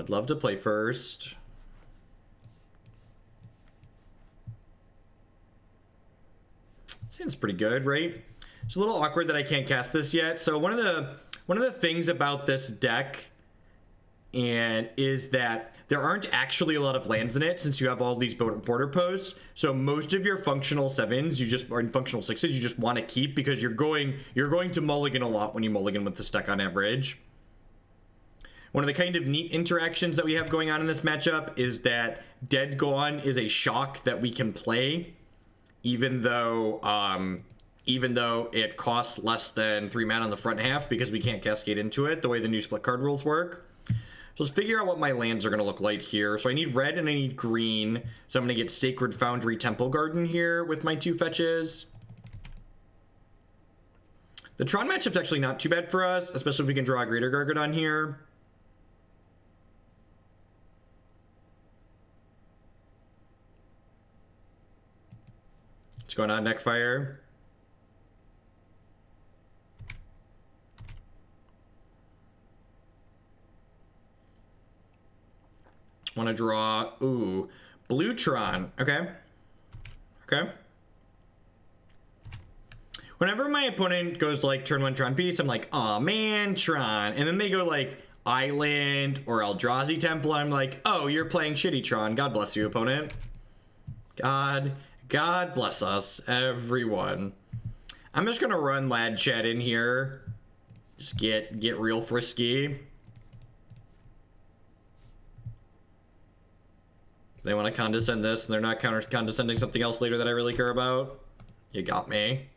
would love to play first. Seems pretty good, right? It's a little awkward that I can't cast this yet. So one of the things about this deck is that there aren't actually a lot of lands in it since you have all these border posts. So most of your functional 7s or functional 6s you just want to keep because you're going to mulligan a lot when you mulligan with this deck on average. One of the kind of neat interactions that we have going on in this matchup is that Dead Gone is a shock that we can play, even though it costs less than 3 mana on the front half because we can't cascade into it the way the new split card rules work. So let's figure out what my lands are going to look like here. So I need red and I need green. So I'm going to get Sacred Foundry Temple Garden here with my 2 fetches. The Tron matchup's actually not too bad for us, especially if we can draw a Greater Gargadon here. What's going on, Neckfire? Want to draw, ooh, blue Tron. Okay. Okay. Whenever my opponent goes to like turn 1 Tron piece, I'm like, aw man, Tron. And then they go like Island or Eldrazi Temple, and I'm like, oh, you're playing shitty Tron. God bless you, opponent. God bless us, everyone. I'm just gonna run Lad Chat in here. Just get real frisky. They want to condescend this, and they're not condescending something else later that I really care about. You got me.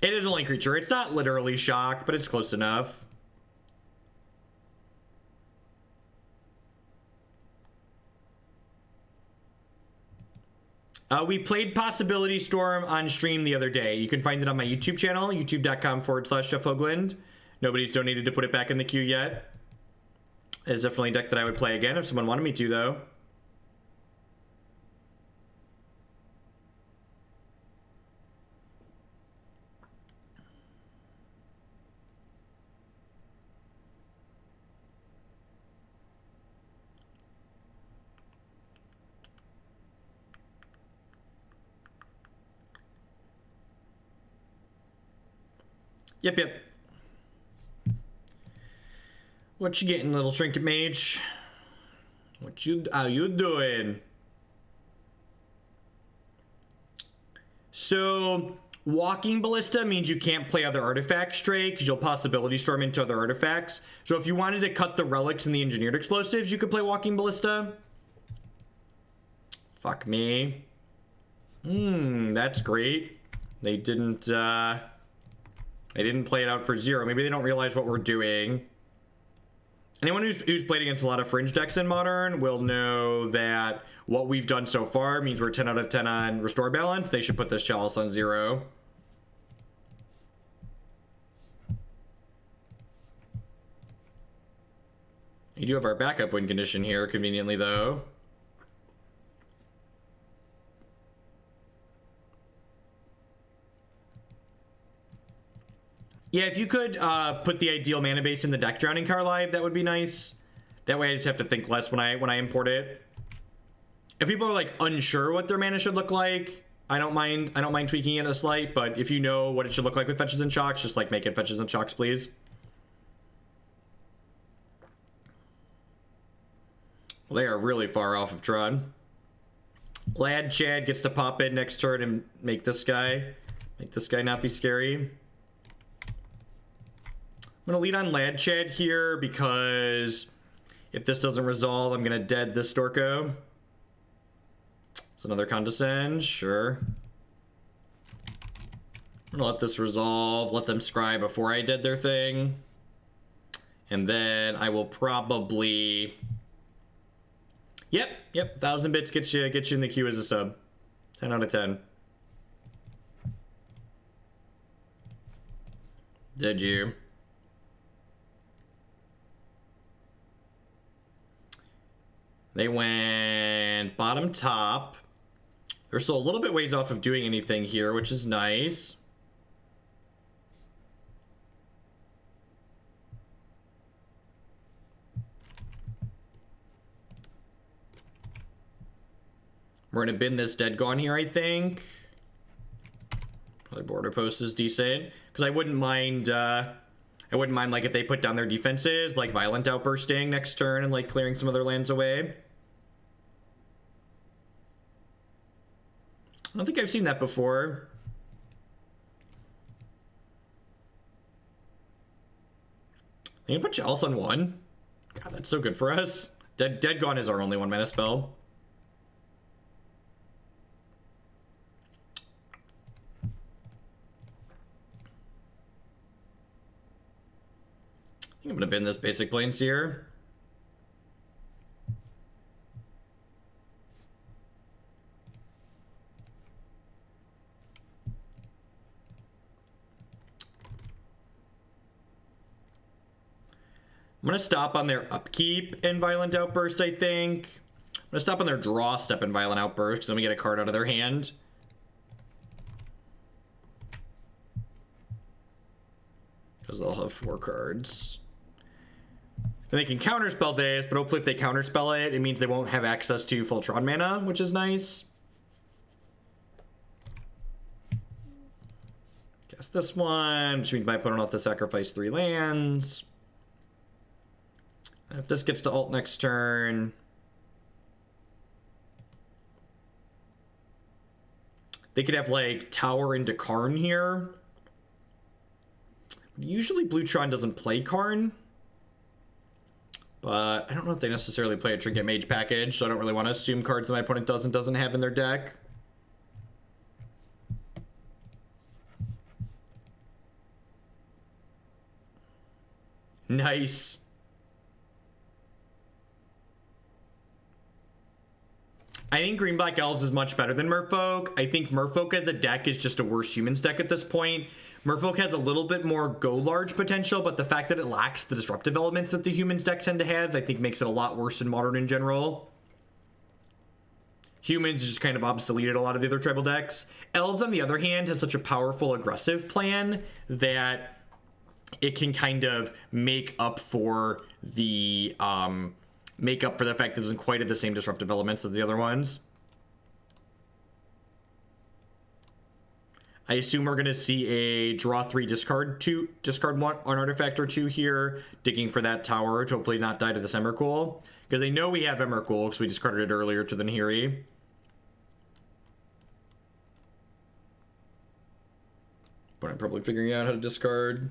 It is only creature. It's not literally shock, but it's close enough. We played Possibility Storm on stream the other day. You can find it on my YouTube channel, youtube.com/Jeff Hoagland. Nobody's donated to put it back in the queue yet. It's definitely a deck that I would play again if someone wanted me to, though. Yep. What you getting, little trinket mage? How you doing? So, Walking Ballista means you can't play other artifacts straight because you'll Possibility Storm into other artifacts. So if you wanted to cut the relics and the engineered explosives, you could play Walking Ballista. Fuck me. That's great. They didn't play it out for 0. Maybe they don't realize what we're doing. Anyone who's played against a lot of fringe decks in Modern will know that what we've done so far means we're 10 out of 10 on Restore Balance. They should put this Chalice on 0. You do have our backup win condition here, conveniently, though. Yeah, if you could put the ideal mana base in the deck Drowning Carlive, that would be nice. That way I just have to think less when I import it. If people are like unsure what their mana should look like, I don't mind tweaking it a slight, but if you know what it should look like with fetches and shocks, just like make it fetches and shocks, please. Well, they are really far off of Tron. Glad Chad gets to pop in next turn and make this guy not be scary. I'm gonna lead on Lad Chad here because if this doesn't resolve, I'm gonna dead this Storko. It's another Condescend, sure. I'm gonna let this resolve, let them scry before I dead their thing. And then I will probably... Yep, 1000 bits gets you in the queue as a sub. 10 out of 10. Did you? They went bottom top. They're still a little bit ways off of doing anything here, which is nice. We're gonna bin this Dead Gone here, I think. Probably Borderpost is decent. Because I wouldn't mind like if they put down their defenses, like Violent Outbursting next turn and like clearing some other lands away. I don't think I've seen that before. Can you put Chalice on 1? God, that's so good for us. Dead Gone is our only 1-mana spell. I think I'm gonna bin this basic Plains here. I'm gonna stop on their upkeep in Violent Outburst, I think. I'm gonna stop on their draw step in Violent Outburst, because then we get a card out of their hand. Because they'll have 4 cards. And they can counterspell this, but hopefully if they counterspell it, it means they won't have access to full Tron mana, which is nice. Guess this one, which means my opponent will have to sacrifice 3 lands. And if this gets to ult next turn, they could have like Tower into Karn here. Usually Blue Tron doesn't play Karn, but I don't know if they necessarily play a Trinket Mage package, so I don't really want to assume cards that my opponent doesn't have in their deck. Nice. I think Green Black Elves is much better than Merfolk. I think Merfolk as a deck is just a worse Humans deck at this point. Merfolk has a little bit more go large potential, but the fact that it lacks the disruptive elements that the Humans deck tend to have, I think makes it a lot worse in Modern in general. Humans just kind of obsoleted a lot of the other tribal decks. Elves, on the other hand, has such a powerful aggressive plan that it can kind of make up for the fact that it doesn't quite have the same disruptive elements as the other ones. I assume we're going to see a draw 3, discard 1 on artifact or 2 here, digging for that tower to hopefully not die to this Emrakul. Because they know we have Emrakul because we discarded it earlier to the Nahiri. But I'm probably figuring out how to discard.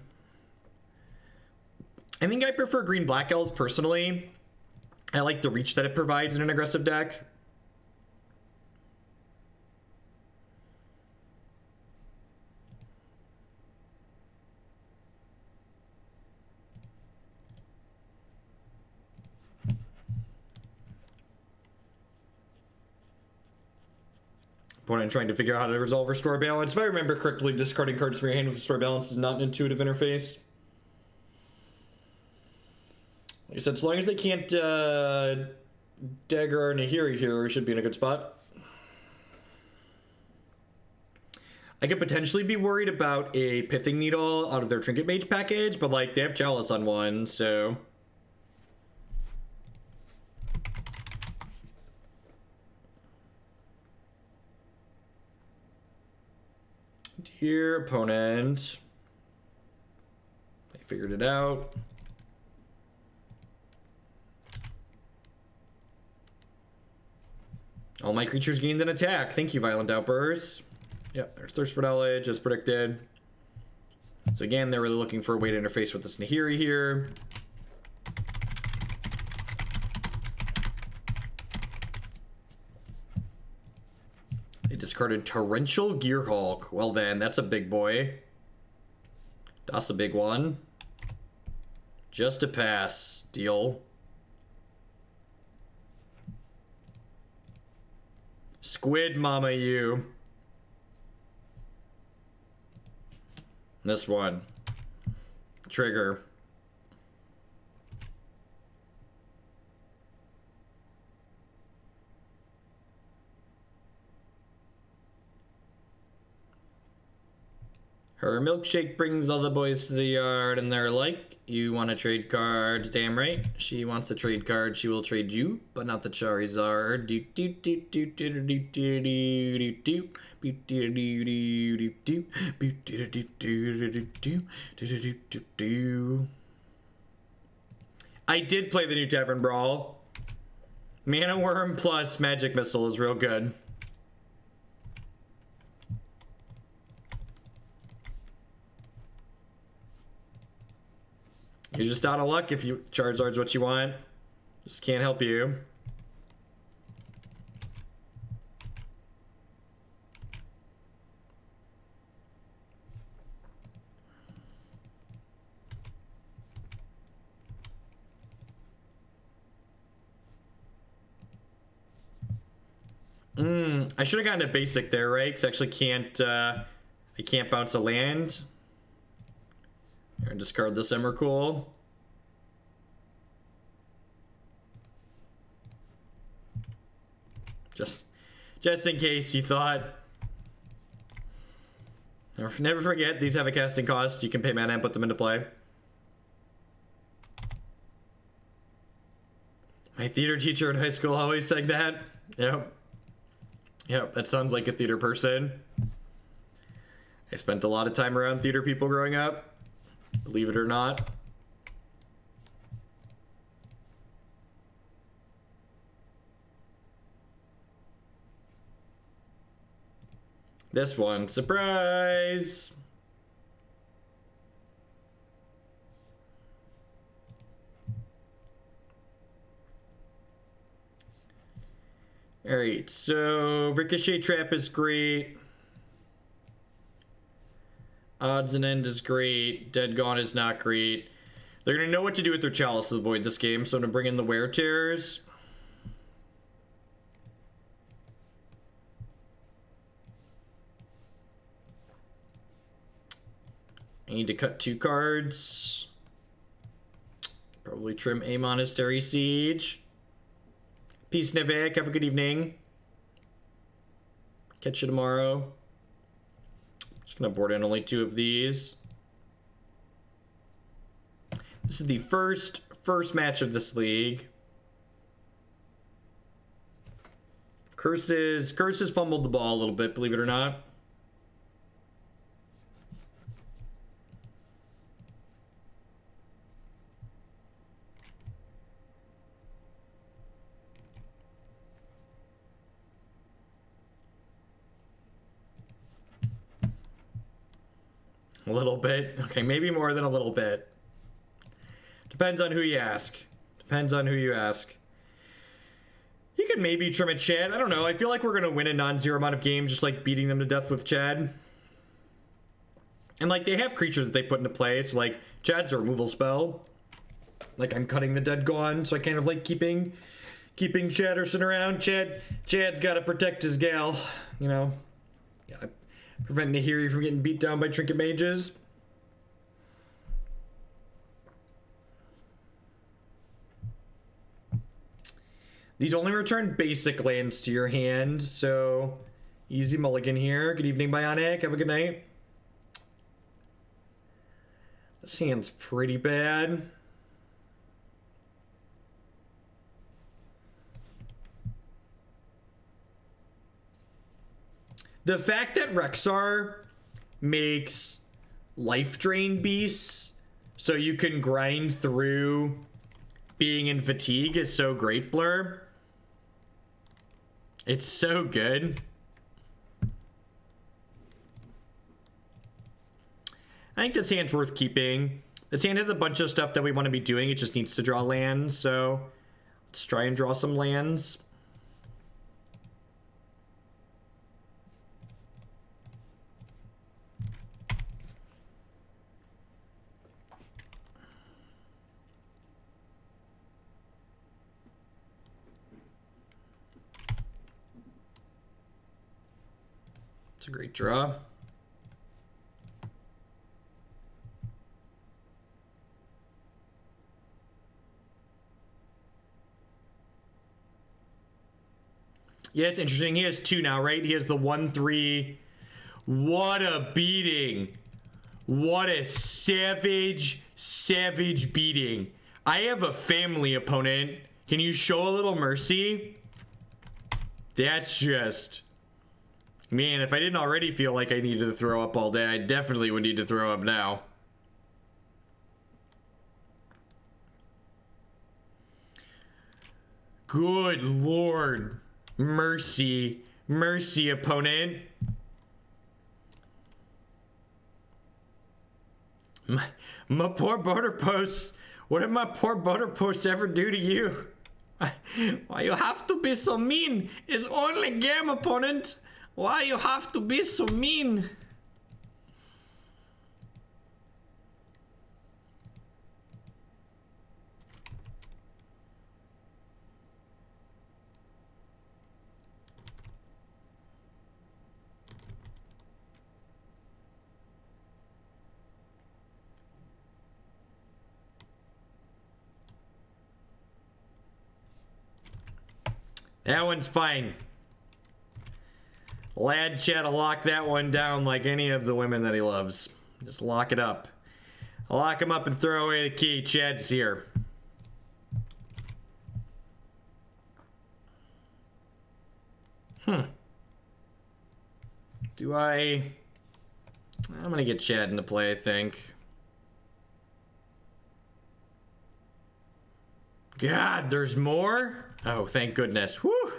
I think I prefer Green Black Elves personally. I like the reach that it provides in an aggressive deck. Opponent trying to figure out how to resolve Restore Balance. If I remember correctly, discarding cards from your hand with Restore Balance is not an intuitive interface. Like I said, as long as they can't dagger our Nahiri here, we should be in a good spot. I could potentially be worried about a Pithing Needle out of their Trinket Mage package, but like they have Chalice on 1, so... Dear opponent, I figured it out. All my creatures gained an attack. Thank you, Violent Outburst. Yep, there's Thirst for Knowledge, as predicted. So again, they're really looking for a way to interface with this Nahiri here. They discarded Torrential Gearhulk. Well then, that's a big boy. That's a big one. Just a pass. Deal. Squid Mama you. This one. Trigger. Her milkshake brings all the boys to the yard, and they're like, you want a trade card? Damn right. She wants a trade card. She will trade you, but not the Charizard. Do do do do do do do do do. I did play the new Tavern Brawl. Mana Worm plus Magic Missile is real good. You're just out of luck if you Charizard's what you want. Just can't help you. I should have gotten a basic there, right? Because I actually can't, I can't bounce a land. Here, discard this Emrakul. Just in case you thought. Never forget, these have a casting cost. You can pay mana and put them into play. My theater teacher in high school always said that. Yep. Yep, that sounds like a theater person. I spent a lot of time around theater people growing up. Believe it or not. This one, surprise! Alright, so Ricochet Trap is great. Odds and End is great. Dead Gone is not great. They're going to know what to do with their Chalice to avoid this game, so I'm going to bring in the Wear Tears. I need to cut 2 cards. Probably trim a Monastery Siege. Peace, Nevek. Have a good evening. Catch you tomorrow. Just gonna board in only 2 of these. This is the first match of this league. Curses fumbled the ball a little bit, believe it or not. A little bit. Okay, maybe more than a little bit. Depends on who you ask. Depends on who you ask. You could maybe trim a Chad. I don't know. I feel like we're going to win a non-zero amount of games just like beating them to death with Chad. And like they have creatures that they put into play. So like Chad's a removal spell. Like I'm cutting the Dead Gone. So I kind of like keeping Chatterson around. Chad's got to protect his gal. You know. Gotta prevent Nahiri from getting beat down by Trinket Mages. These only return basic lands to your hand, so easy mulligan here. Good evening, Bionic. Have a good night. This hand's pretty bad. The fact that Rexar makes life drain beasts so you can grind through being in fatigue is so great, Blur. It's so good. I think this hand's worth keeping. This hand has a bunch of stuff that we want to be doing. It just needs to draw lands, so let's try and draw some lands. It's a great draw. Yeah, it's interesting. He has 2 now, right? He has the 1-3. What a beating. What a savage, savage beating. I have a family opponent. Can you show a little mercy? That's just... Man, if I didn't already feel like I needed to throw up all day, I definitely would need to throw up now. Good Lord. Mercy. Mercy, opponent. My poor border posts. What did my poor border posts ever do to you? Why you have to be so mean? It's only game, opponent. Why you have to be so mean? That one's fine. Lad chat will lock that one down like any of the women that he loves. Just lock it up. Lock him up and throw away the key. Chad's here. Do I... I'm gonna get Chad into play, I think. God, there's more? Oh, thank goodness. Whew!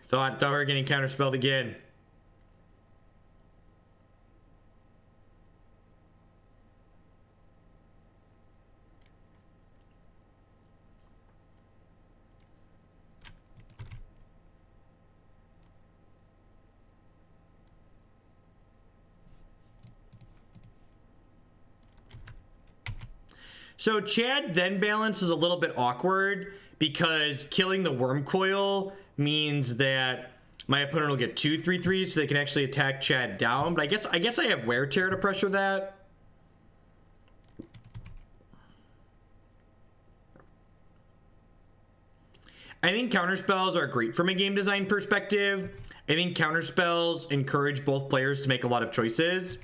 Thought we were getting counterspelled again. So Chad then balance is a little bit awkward because killing the worm coil means that my opponent will get 2/3/3, so they can actually attack Chad down. But I guess I have wear tear to pressure that. I think counterspells are great from a game design perspective. I think counterspells encourage both players to make a lot of choices.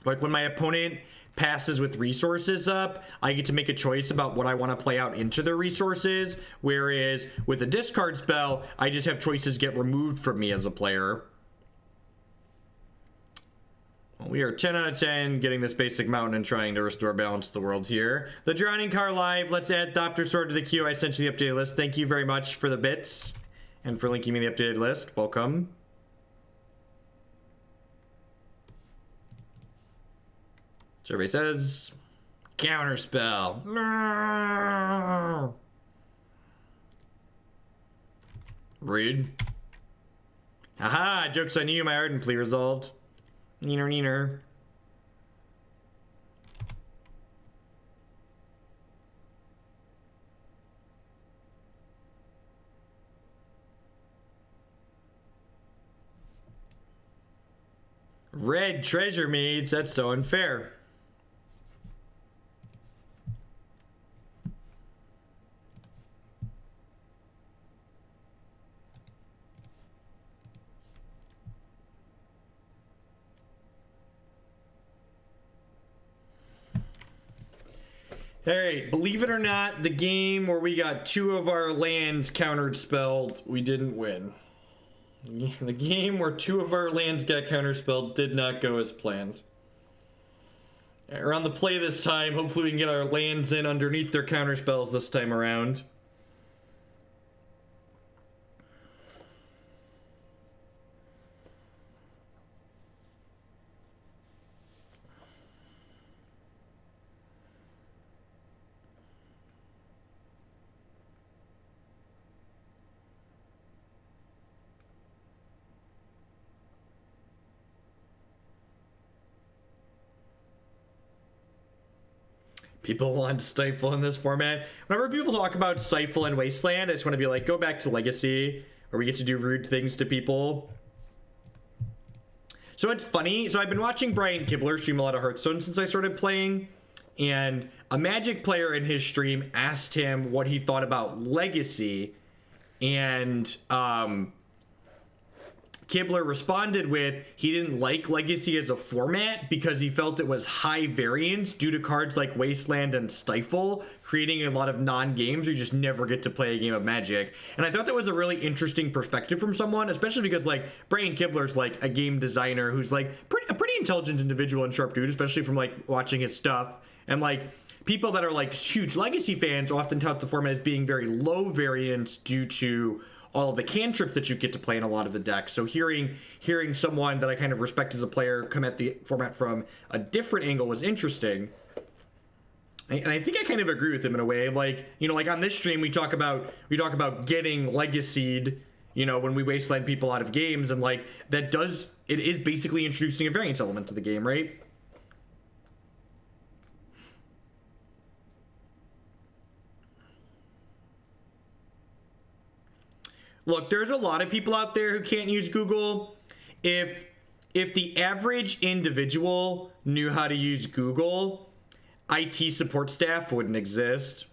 Like when my opponent passes with resources up, I get to make a choice about what I want to play out into their resources, whereas with a discard spell, I just have choices get removed from me as a player. Well, we are 10 out of 10 getting this basic mountain and trying to restore balance to the world here. The Drowning Car live. Let's add Dr. Sword to the queue. I sent you the updated list. Thank you very much for the bits and for linking me the updated list. Welcome. Survey says, counterspell. No. Rude. Haha, joke's on you, my Ardent Plea resolved. Neener, neener. Red treasure maids, that's so unfair. Alright, believe it or not, the game where we got 2 of our lands counterspelled, we didn't win. The game where 2 of our lands got counterspelled did not go as planned. We're on the play this time. Hopefully we can get our lands in underneath their counterspells this time around. People want Stifle in this format. Whenever people talk about Stifle and Wasteland, I just want to be like, go back to Legacy, where we get to do rude things to people. So it's funny. So I've been watching Brian Kibler stream a lot of Hearthstone since I started playing. And a Magic player in his stream asked him what he thought about Legacy. And Kibler Kibler responded with he didn't like Legacy as a format because he felt it was high variance due to cards like Wasteland and Stifle, creating a lot of non-games where you just never get to play a game of Magic. And I thought that was a really interesting perspective from someone, especially because like Brian Kibler's like a game designer who's like a pretty intelligent individual and sharp dude, especially from like watching his stuff. And like people that are like huge Legacy fans often tout the format as being very low variance due to all of the cantrips that you get to play in a lot of the decks. So hearing someone that I kind of respect as a player come at the format from a different angle was interesting. And I think I kind of agree with him in a way. Like, you know, like on this stream we talk about getting legacied, you know, when we wasteland people out of games, and like it is basically introducing a variance element to the game, right? Look, there's a lot of people out there who can't use Google. If the average individual knew how to use Google, IT support staff wouldn't exist.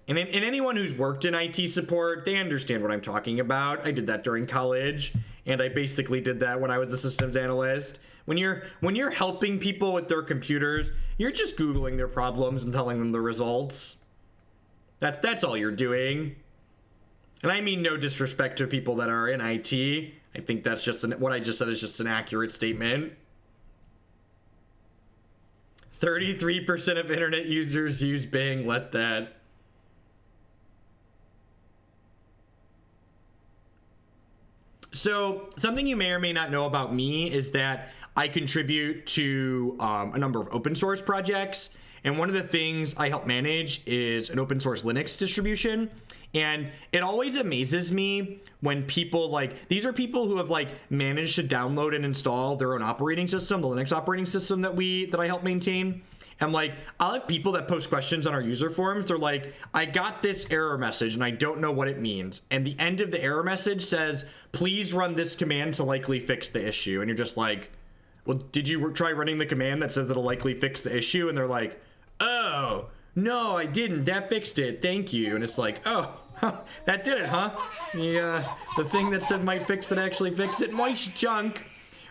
And anyone who's worked in IT support, they understand what I'm talking about. I did that during college, and I basically did that when I was a systems analyst. When you're helping people with their computers, you're just Googling their problems and telling them the results. That's all you're doing. And I mean no disrespect to people that are in IT. I think that's just what I just said is just an accurate statement. 33% of internet users use Bing. Let that. So something you may or may not know about me is that I contribute to a number of open source projects. And one of the things I help manage is an open source Linux distribution. And it always amazes me when people like, these are people who have like managed to download and install their own operating system, the Linux operating system that I help maintain. And like, I'll have people that post questions on our user forums. They're like, I got this error message and I don't know what it means. And the end of the error message says, please run this command to likely fix the issue. And you're just like, well, did you try running the command that says it'll likely fix the issue? And they're like, oh, no, I didn't. That fixed it. Thank you. And it's like, oh, that did it, huh? The thing that said might fix it actually fixed it. Moist junk.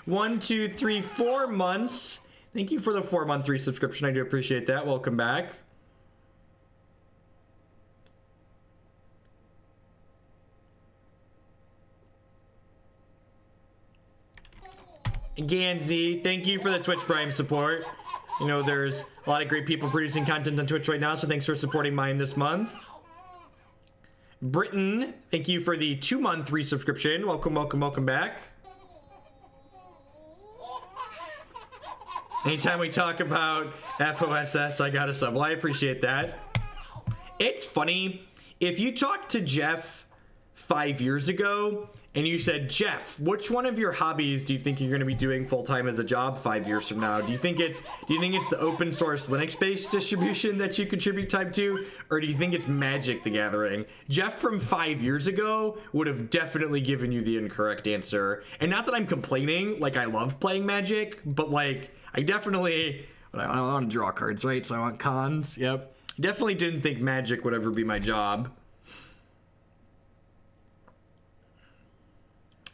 1, 2, 3, 4 months. Thank you for the 4-month resubscription. I do appreciate that. Welcome back. Ganzi, thank you for the Twitch Prime support. You know, there's a lot of great people producing content on Twitch right now, so thanks for supporting mine this month. Britain, thank you for the 2-month resubscription. Welcome, welcome, welcome back. Anytime we talk about FOSS, I got a sub. Well, I appreciate that. It's funny, if you talk to Jeff 5 years ago and you said, Jeff, which one of your hobbies do you think you're going to be doing full-time as a job 5 years from now? Do you think it's the open source Linux-based distribution that you contribute time to, or do you think it's Magic the Gathering? Jeff from 5 years ago would have definitely given you the incorrect answer. And not that I'm complaining, like I love playing Magic, but like I want to draw cards, right? So I want cons. Yep. Definitely didn't think Magic would ever be my job.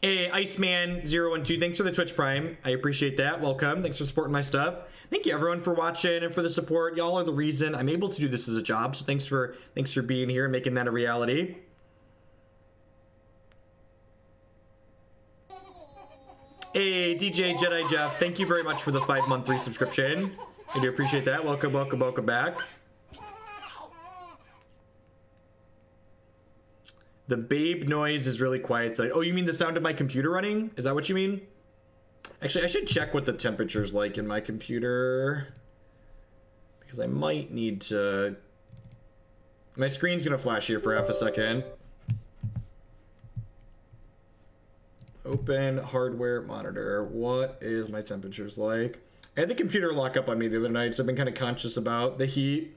Hey, Iceman012, thanks for the Twitch Prime. I appreciate that. Welcome. Thanks for supporting my stuff. Thank you everyone for watching and for the support. Y'all are the reason I'm able to do this as a job. So thanks for being here and making that a reality. Hey, DJ Jedi Jeff, thank you very much for the 5-month resubscription. I do appreciate that. Welcome, welcome, welcome back. The babe noise is really quiet. Oh, you mean the sound of my computer running? Is that what you mean? Actually, I should check what the temperature's like in my computer, because I might need to... My screen's gonna flash here for half a second. Open hardware monitor. What is my temperatures like? I had the computer lock up on me the other night, so I've been kind of conscious about the heat.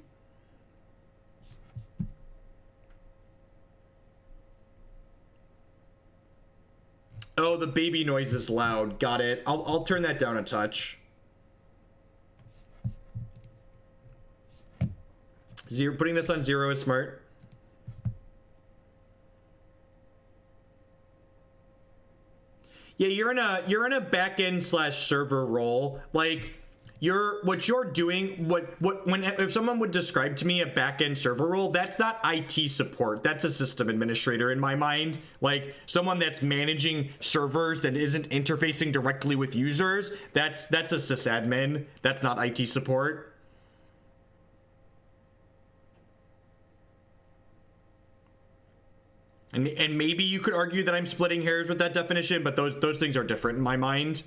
Oh, the baby noise is loud. Got it. I'll turn that down a touch. Putting this on 0 is smart. Yeah, you're in a back-end slash server role. Like what you're doing, if someone would describe to me a back-end server role, that's not IT support. That's a system administrator in my mind. Like someone that's managing servers that isn't interfacing directly with users, that's a sysadmin. That's not IT support. And maybe you could argue that I'm splitting hairs with that definition, but those things are different in my mind.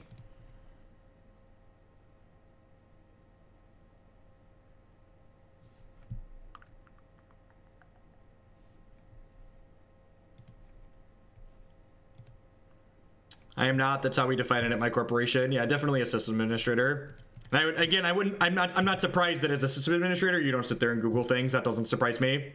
I am not. That's how we define it at my corporation. Yeah, definitely a system administrator. And I'm not surprised that as a system administrator, you don't sit there and Google things. That doesn't surprise me.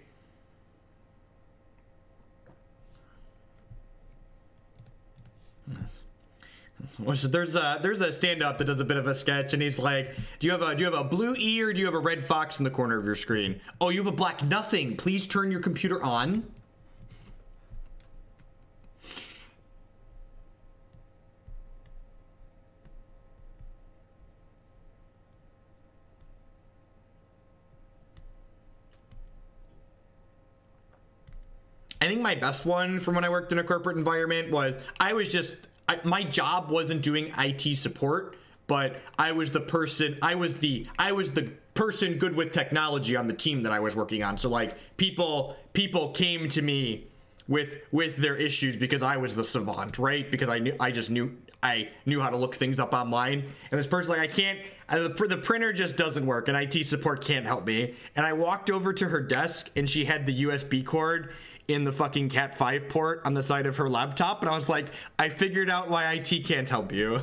There's a stand-up that does a bit of a sketch, and he's like, do you have a blue E or do you have a red fox in the corner of your screen? Oh, you have a black nothing. Please turn your computer on. I think my best one from when I worked in a corporate environment was my job wasn't doing IT support, but I was the person good with technology on the team that I was working on. So like people came to me with their issues because I was the savant, right? Because I knew how to look things up online. And this person like, the printer just doesn't work and IT support can't help me. And I walked over to her desk and she had the USB cord in the fucking Cat 5 port on the side of her laptop, and I was like, I figured out why IT can't help you.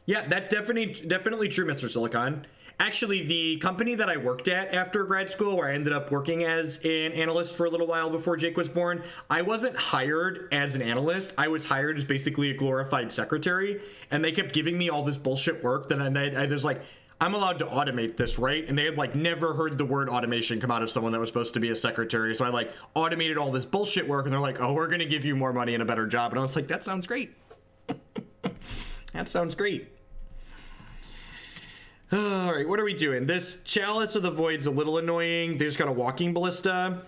Yeah, that's definitely true, Mr. Silicon. Actually, the company that I worked at after grad school, where I ended up working as an analyst for a little while before Jake was born, I wasn't hired as an analyst. I was hired as basically a glorified secretary, and they kept giving me all this bullshit work that I was like, I'm allowed to automate this, right? And they had like never heard the word automation come out of someone that was supposed to be a secretary. So I like automated all this bullshit work, and they're like, oh, we're going to give you more money and a better job. And I was like, that sounds great. That sounds great. All right, what are we doing? This Chalice of the Void's a little annoying. They just got a walking ballista.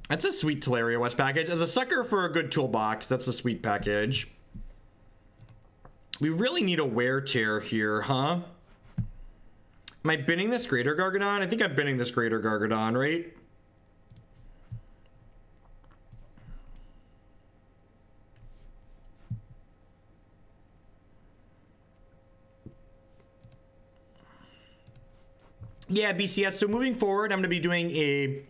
That's a sweet Teleria West package. As a sucker for a good toolbox, that's a sweet package. We really need a wear chair here, huh? Am I binning this Greater Gargadon? I think I'm binning this Greater Gargadon, right? Yeah, BCS. So moving forward, I'm going to be doing a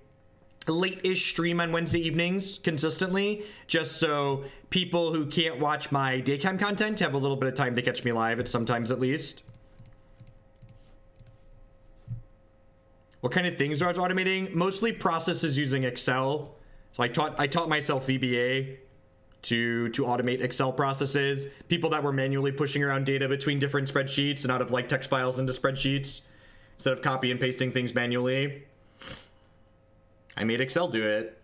late-ish stream on Wednesday evenings consistently, just so people who can't watch my daytime content have a little bit of time to catch me live at sometimes at least. What kind of things are I automating? Mostly processes using Excel. So I taught myself VBA to automate Excel processes. People that were manually pushing around data between different spreadsheets and out of like text files into spreadsheets instead of copy and pasting things manually. I made Excel do it.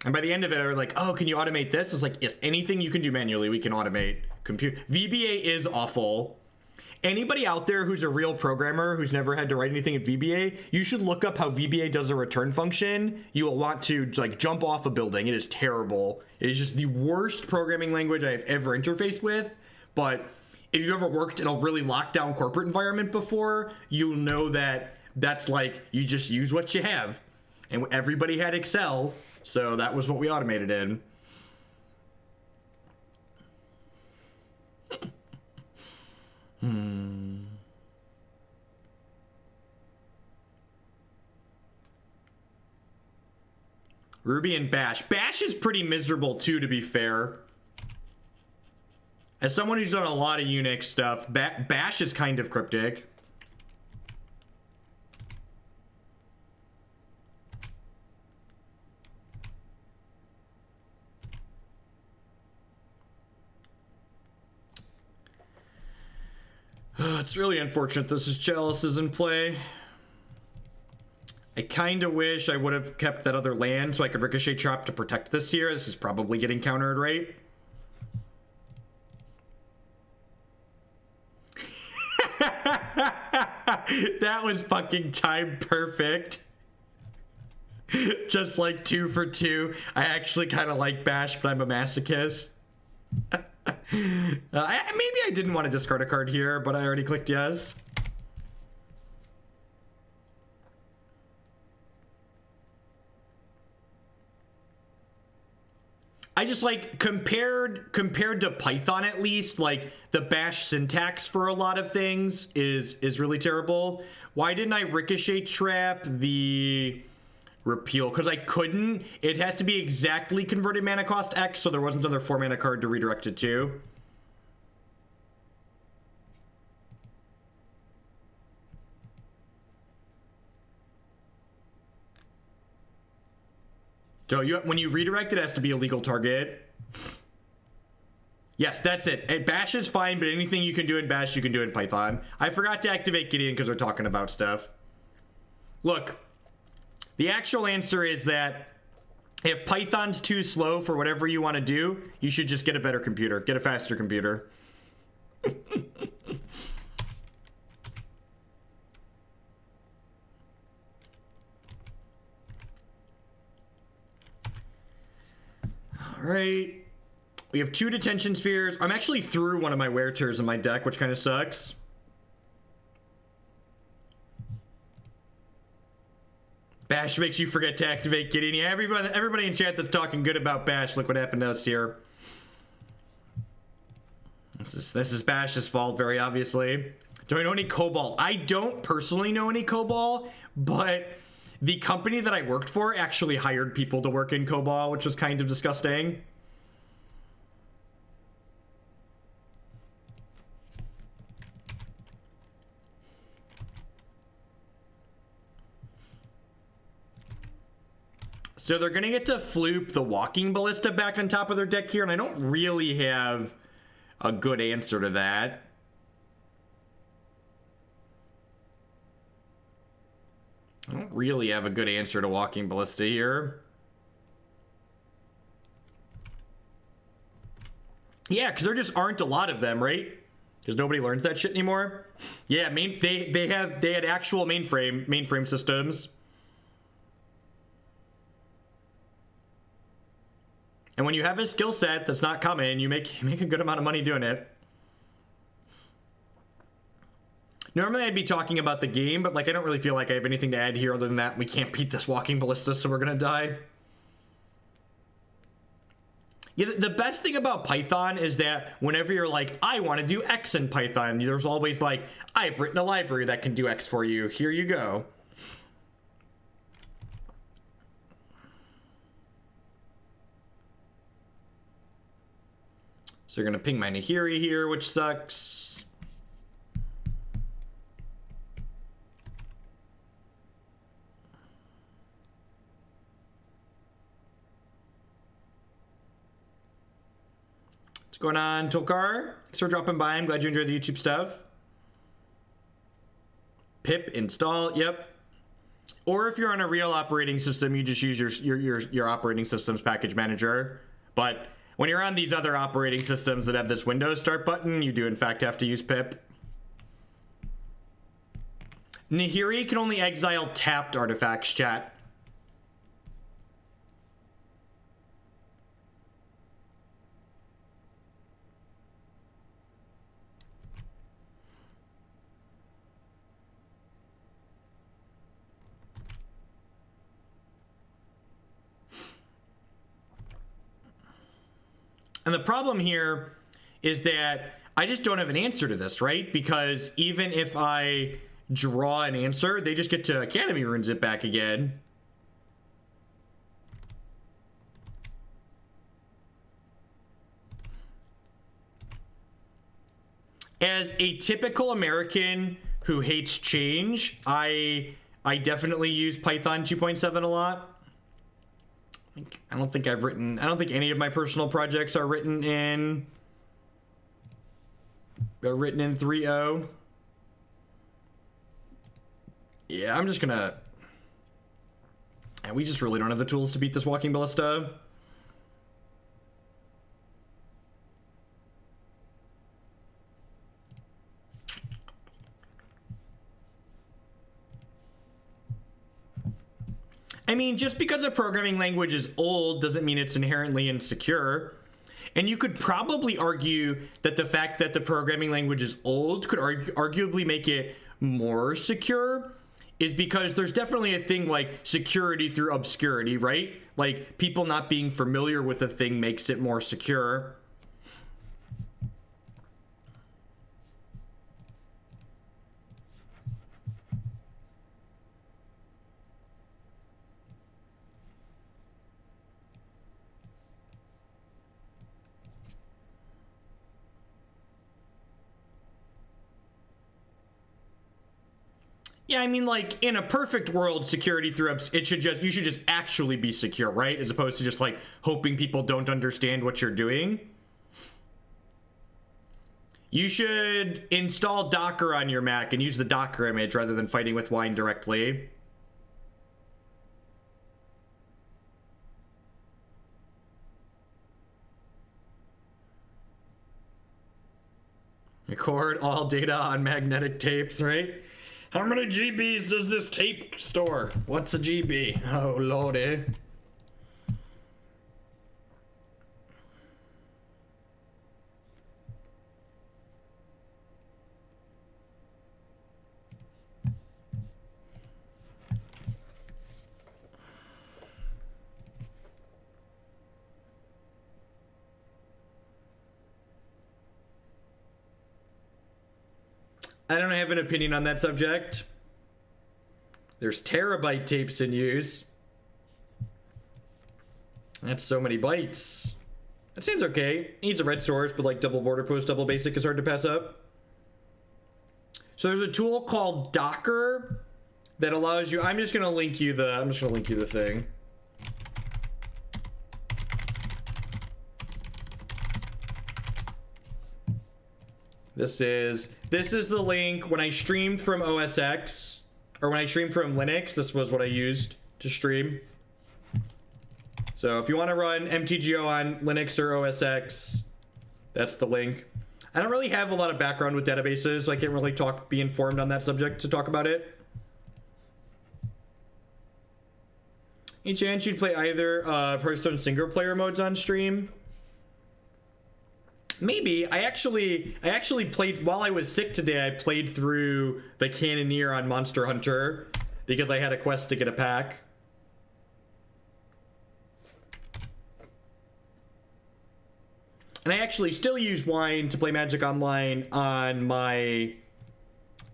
And by the end of it, I was like, oh, can you automate this? It's like, yes, anything you can do manually, we can automate. VBA is awful. Anybody out there who's a real programmer who's never had to write anything in VBA, you should look up how VBA does a return function. You will want to like jump off a building. It is terrible. It is just the worst programming language I have ever interfaced with. But if you've ever worked in a really locked down corporate environment before, you'll know that that's like, you just use what you have. And everybody had Excel, so that was what we automated in. Ruby and Bash. Bash is pretty miserable too, to be fair. As someone who's done a lot of Unix stuff, Bash is kind of cryptic. It's really unfortunate this is Chalices in play. I kind of wish I would have kept that other land so I could Ricochet Trap to protect this here. This is probably getting countered, right? That was fucking time perfect. Just like 2 for 2. I actually kind of like Bash, but I'm a masochist. Maybe I didn't want to discard a card here, but I already clicked yes. I just like compared to Python, at least, like the Bash syntax for a lot of things is really terrible. Why didn't I Ricochet Trap the repeal? Because I couldn't. It has to be exactly converted mana cost X, so there wasn't another 4 mana card to redirect it to. So when you redirect, it has to be a legal target. Yes, that's it. Bash is fine, but anything you can do in Bash, you can do in Python. I forgot to activate Gideon because we're talking about stuff. Look, the actual answer is that if Python's too slow for whatever you want to do, you should just get a better computer. Get a faster computer. All right. We have 2 Detention Spheres. I'm actually through one of my Wereters in my deck, which kind of sucks. Bash makes you forget to activate Gideon. Yeah, everybody in chat that's talking good about Bash, look what happened to us here. This is Bash's fault, very obviously. Do I know any COBOL? I don't personally know any COBOL, but the company that I worked for actually hired people to work in COBOL, which was kind of disgusting. So they're gonna get to floop the Walking Ballista back on top of their deck here, and I don't really have a good answer to that. I don't really have a good answer to Walking Ballista here. Yeah, because there just aren't a lot of them, right? Because nobody learns that shit anymore. Yeah, they had actual mainframe systems. And when you have a skill set that's not common, you make a good amount of money doing it. Normally I'd be talking about the game, but like I don't really feel like I have anything to add here other than that we can't beat this Walking Ballista, so we're gonna die. Yeah, the best thing about Python is that whenever you're like, I want to do X in Python, there's always like, I've written a library that can do X for you. Here you go. So you're gonna ping my Nahiri here, which sucks. What's going on, Tolkar? Thanks for dropping by. I'm glad you enjoyed the YouTube stuff. Pip install, yep. Or if you're on a real operating system, you just use your operating system's package manager. But when you're on these other operating systems that have this Windows Start button, you do in fact have to use pip. Nahiri can only exile tapped artifacts, chat. And the problem here is that I just don't have an answer to this, right? Because even if I draw an answer, they just get to Academy Runes it back again. As a typical American who hates change, I definitely use Python 2.7 a lot. I don't think any of my personal projects are written in 3.0. Yeah, I'm just gonna... And we just really don't have the tools to beat this Walking Ballista. I mean, just because a programming language is old doesn't mean it's inherently insecure. And you could probably argue that the fact that the programming language is old could arguably make it more secure, is because there's definitely a thing like security through obscurity, right? Like, people not being familiar with a thing makes it more secure. Yeah, I mean, like, in a perfect world, security through you should just actually be secure, right? As opposed to just like hoping people don't understand what you're doing. You should install Docker on your Mac and use the Docker image rather than fighting with Wine directly. Record all data on magnetic tapes, right? How many GBs does this tape store? What's a GB? Oh, lordy. I don't have an opinion on that subject. There's terabyte tapes in use. That's so many bytes. That seems okay. Needs a red source, but like double border post, double basic is hard to pass up. So there's a tool called Docker that allows you. I'm just gonna link you the thing. This is the link. When I streamed from OS X, or when I streamed from Linux, this was what I used to stream. So if you want to run MTGO on Linux or OS X, that's the link. I don't really have a lot of background with databases, so I can't really be informed on that subject to talk about it. Any chance you'd play either Hearthstone single player modes on stream? Maybe. I actually played while I was sick today. I played through the Cannoneer on Monster Hunter because I had a quest to get a pack. And I actually still use Wine to play Magic Online on my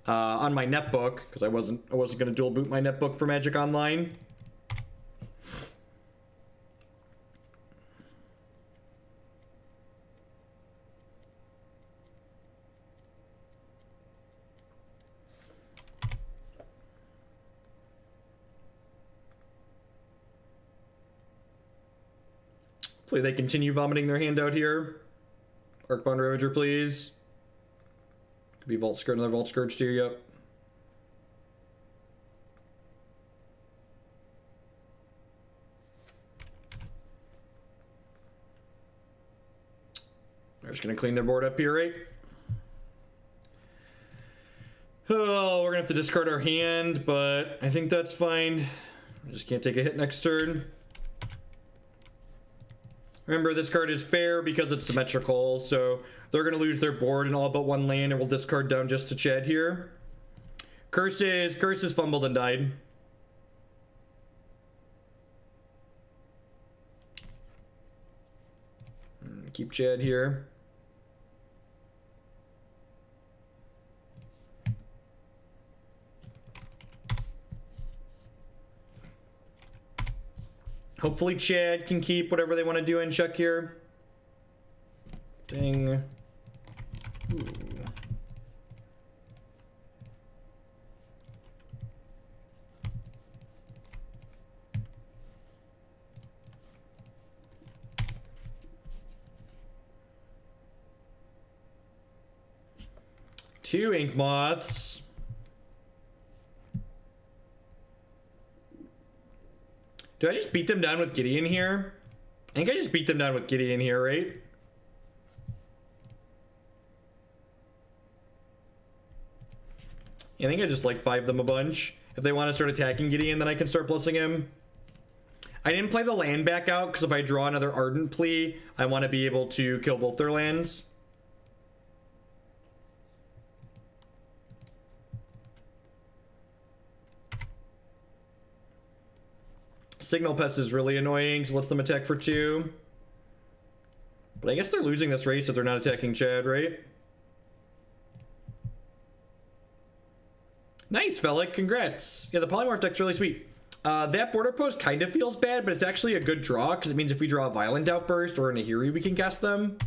netbook because I wasn't going to dual boot my netbook for Magic Online. Hopefully they continue vomiting their hand out here. Arcbound Ravager, please. Could be Vault Scourge, another Vault Scourge too, yep. They're just gonna clean their board up here, right? Oh, we're gonna have to discard our hand, but I think that's fine. We just can't take a hit next turn. Remember, this card is fair because it's symmetrical, so they're going to lose their board and all but one land, and we'll discard down just to Chad here. Curses fumbled and died. Keep Chad here. Hopefully Chad can keep whatever they want to do in check here. Ding. Ooh. Two ink moths. Do I just beat them down with Gideon here? I think I just beat them down with Gideon here, right? I think I just like 5 them a bunch. If they want to start attacking Gideon, then I can start plussing him. I didn't play the land back out because if I draw another Ardent Plea, I want to be able to kill both their lands. Signal Pest is really annoying, so lets them attack for 2. But I guess they're losing this race if they're not attacking Chad, right? Nice, Felix. Congrats. Yeah, the Polymorph deck's really sweet. That border post kind of feels bad, but it's actually a good draw because it means if we draw a Violent Outburst or a Nahiri, we can cast them.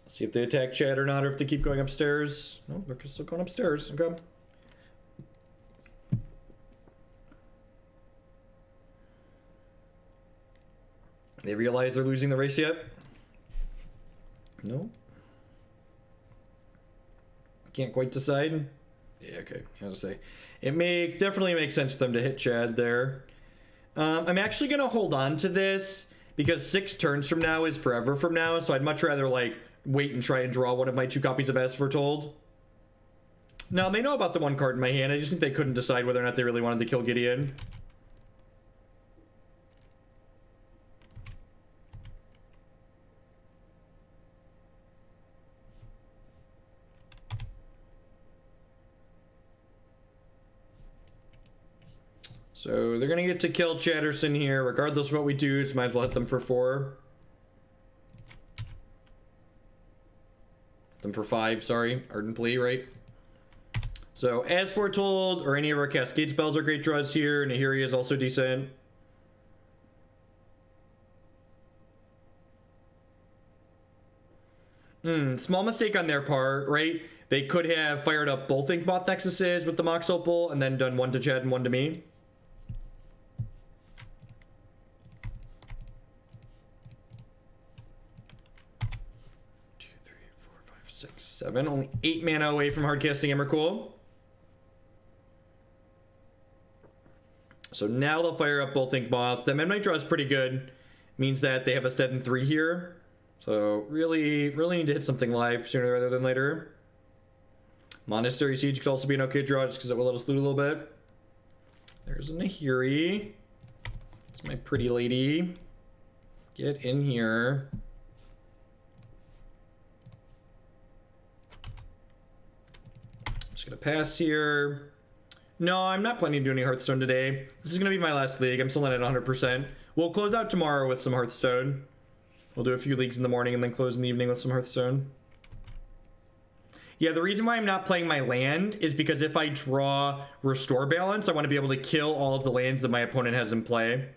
See if they attack Chad or not, or if they keep going upstairs. No, they're still going upstairs. Okay. They realize they're losing the race yet? No. Can't quite decide. Yeah, okay. I was to say, it definitely makes sense for them to hit Chad there. I'm actually gonna hold on to this because 6 turns from now is forever from now. So I'd much rather like wait and try and draw one of my 2 copies of As Foretold. Now they know about the 1 card in my hand. I just think they couldn't decide whether or not they really wanted to kill Gideon. So they're gonna get to kill Chatterson here, regardless of what we do, so might as well hit them for 4. Hit them for 5, sorry. Ardent Plea, right? So As Foretold, or any of our Cascade spells are great draws here. Nahiri is also decent. Small mistake on their part, right? They could have fired up both Inkmoth Nexuses with the Mox Opal and then done 1 to Chad and 1 to me. 6, 7. Only 8 mana away from hardcasting Emrakul. So now they'll fire up both Inkmoth. The Midnight draw is pretty good. Means that they have a Stead in 3 here. So really need to hit something live sooner rather than later. Monastery Siege could also be an okay draw just because it will let us loot a little bit. There's a Nahiri. It's my pretty lady. Get in here. Gonna pass here. No, I'm not planning to do any Hearthstone today. This is gonna be my last league. I'm still not at 100%. We'll close out tomorrow with some Hearthstone. We'll do a few leagues in the morning and then close in the evening with some Hearthstone. Yeah, the reason why I'm not playing my land is because if I draw Restore Balance, I want to be able to kill all of the lands that my opponent has in play.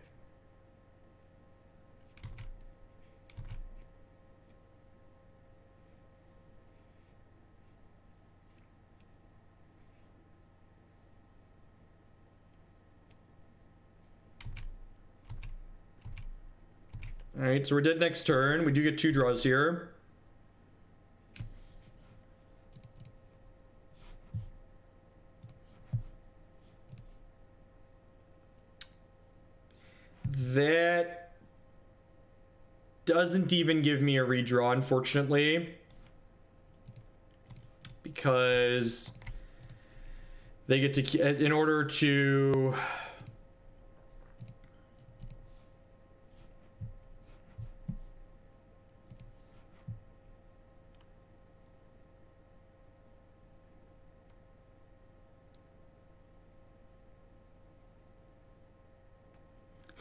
Alright, so we're dead next turn. We do get 2 draws here. That doesn't even give me a redraw, unfortunately. Because they get to, in order to...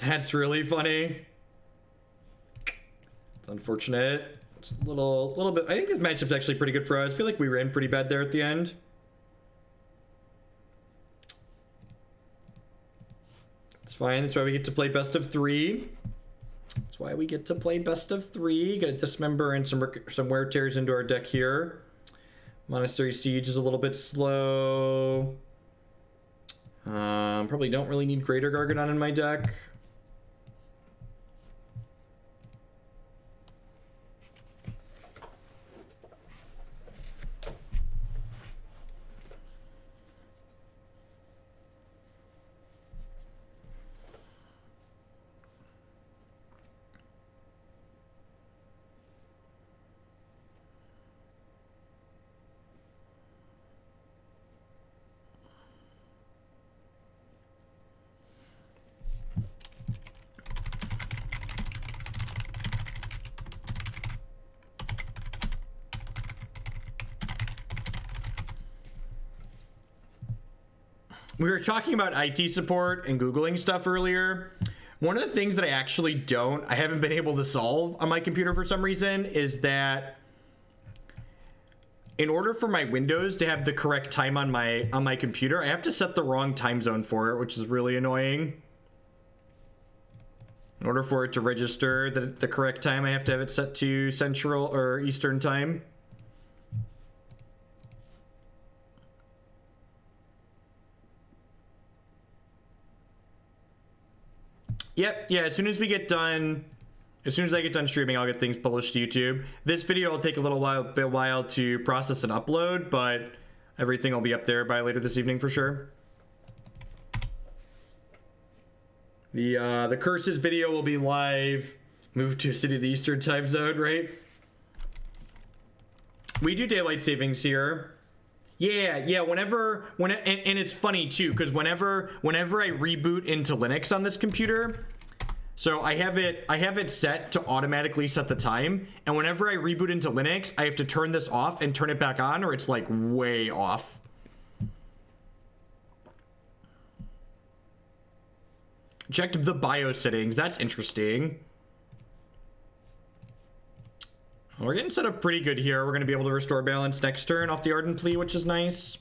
That's really funny. It's unfortunate. It's a little bit. I think this matchup's actually pretty good for us. I feel like we ran pretty bad there at the end. It's fine. That's why we get to play best of 3. That's why we get to play best of 3. Get a Dismember and some Wear Tears into our deck here. Monastery Siege is a little bit slow. Probably don't really need Greater Gargadon in my deck. we were talking about IT support and Googling stuff earlier. One of the things that I haven't been able to solve on my computer for some reason is that in order for my Windows to have the correct time on my computer, I have to set the wrong time zone for it, which is really annoying. In order for it to register the correct time, I have to have it set to Central or Eastern time. Yep, yeah, as soon as I get done streaming, I'll get things published to YouTube. This video will take a bit while to process and upload, but everything will be up there by later this evening for sure. The Curses video will be live, moved to City of the Eastern time zone, right? We do daylight savings here. Yeah, and it's funny too, because whenever I reboot into Linux on this computer, so I have it set to automatically set the time, and whenever I reboot into Linux, I have to turn this off and turn it back on, or it's like way off. Checked the BIOS settings. That's interesting. We're getting set up pretty good here. We're going to be able to restore balance next turn off the Ardent Plea, which is nice.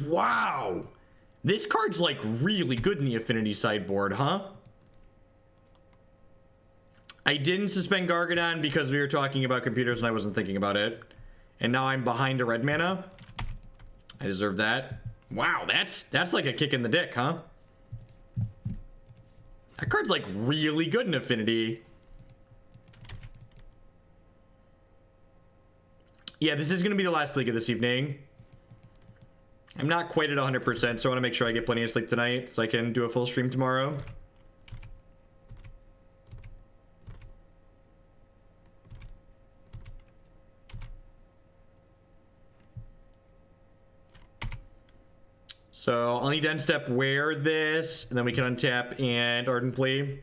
Wow! This card's like really good in the Affinity sideboard, huh? I didn't suspend Gargadon because we were talking about computers and I wasn't thinking about it. And now I'm behind a red mana. I deserve that. Wow, that's like a kick in the dick, huh? That card's like really good in Affinity. Yeah, this is going to be the last league of this evening. I'm not quite at 100%, so I want to make sure I get plenty of sleep tonight so I can do a full stream tomorrow. So I'll need to end step wear this, and then we can untap and Ardent Plea.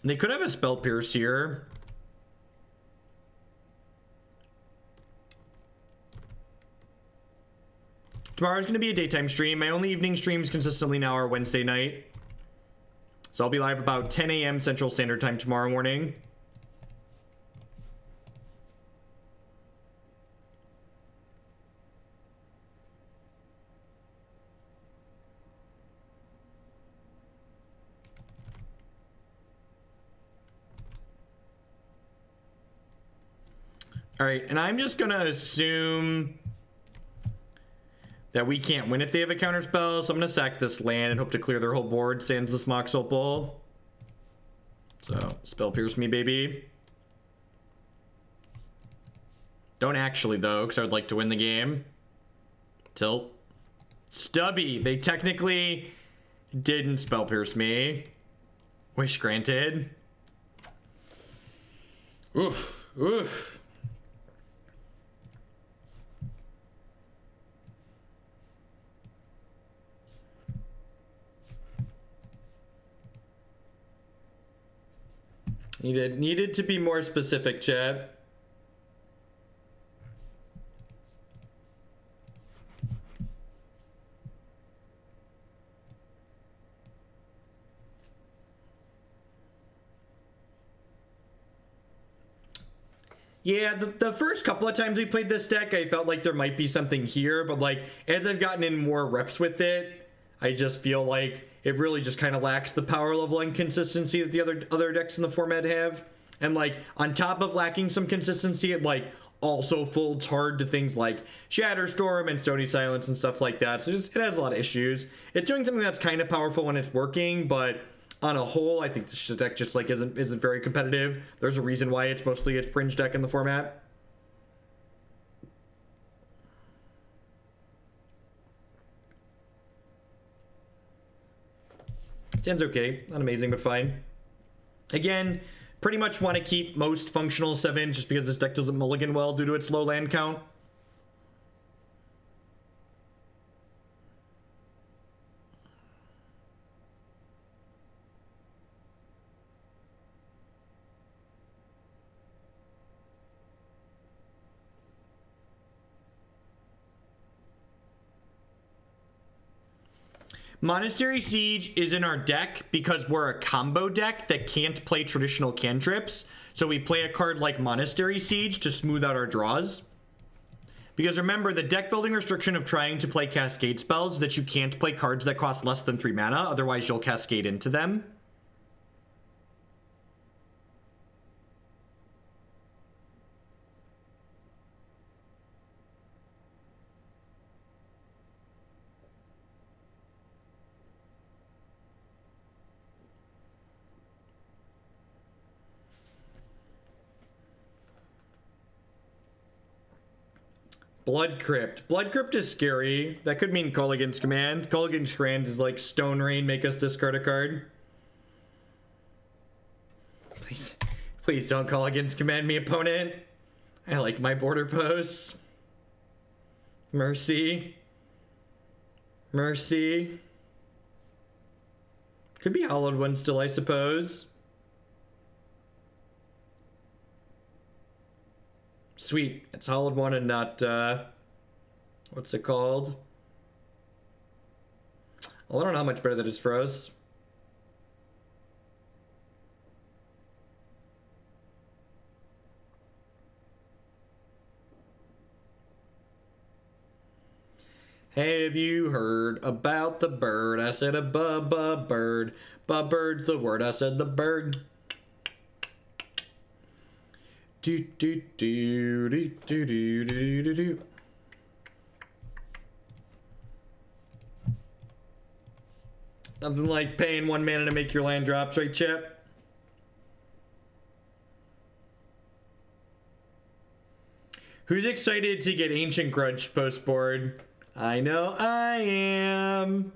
They could have a Spell Pierce here. Tomorrow's going to be a daytime stream. My only evening streams consistently now are Wednesday night. So I'll be live about 10 a.m. Central Standard Time tomorrow morning. All right, and I'm just going to assume that we can't win if they have a counterspell, so I'm going to sack this land and hope to clear their whole board, sans this Mox Opal. So, Spell Pierce me, baby. Don't actually, though, because I would like to win the game. Tilt. Stubby! They technically didn't Spell Pierce me. Wish granted. Oof. Oof. Needed to be more specific, chat. Yeah, the first couple of times we played this deck, I felt like there might be something here, but like as I've gotten in more reps with it, I just feel like it really just kind of lacks the power level and consistency that the other decks in the format have. And like on top of lacking some consistency, it like also folds hard to things like Shatterstorm and Stony Silence and stuff like that. So it has a lot of issues. It's doing something that's kind of powerful when it's working, but on a whole, I think this deck just like isn't very competitive. There's a reason why it's mostly a fringe deck in the format. Stands okay, not amazing, but fine. Again, pretty much want to keep most functional 7 just because this deck doesn't mulligan well due to its low land count. Monastery Siege is in our deck because we're a combo deck that can't play traditional cantrips. So we play a card like Monastery Siege to smooth out our draws. Because remember, the deck building restriction of trying to play cascade spells is that you can't play cards that cost less than 3 mana, otherwise you'll cascade into them. Blood Crypt. Blood Crypt is scary. That could mean Call Against Command. Call Against Command is like Stone Rain, make us discard a card. Please don't Call Against Command me, opponent. I like my border posts. Mercy. Mercy. Could be Hallowed One still, I suppose. Sweet. It's Hallowed One and not, what's it called? Well, I don't know how much better that is for us. Have you heard about the bird? I said a bird. Bird's the word. I said the bird. Do do do do do do do do do. Nothing like paying 1 mana to make your land drops, right, chat? Who's excited to get Ancient Grudge post board? I know I am.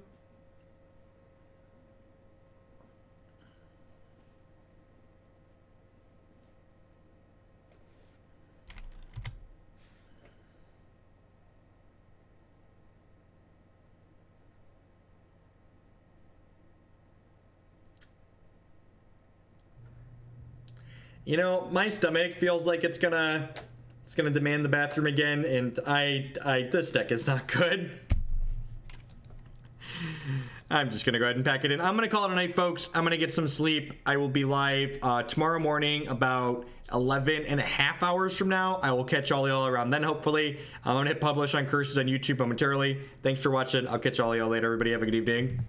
You know, my stomach feels like it's gonna demand the bathroom again, and this deck is not good. I'm just gonna go ahead and pack it in. I'm gonna call it a night, folks. I'm gonna get some sleep. I will be live tomorrow morning about 11 and a half hours from now. I will catch all y'all around then, hopefully. I'm gonna hit publish on Curses on YouTube momentarily. Thanks for watching. I'll catch all y'all later. Everybody have a good evening.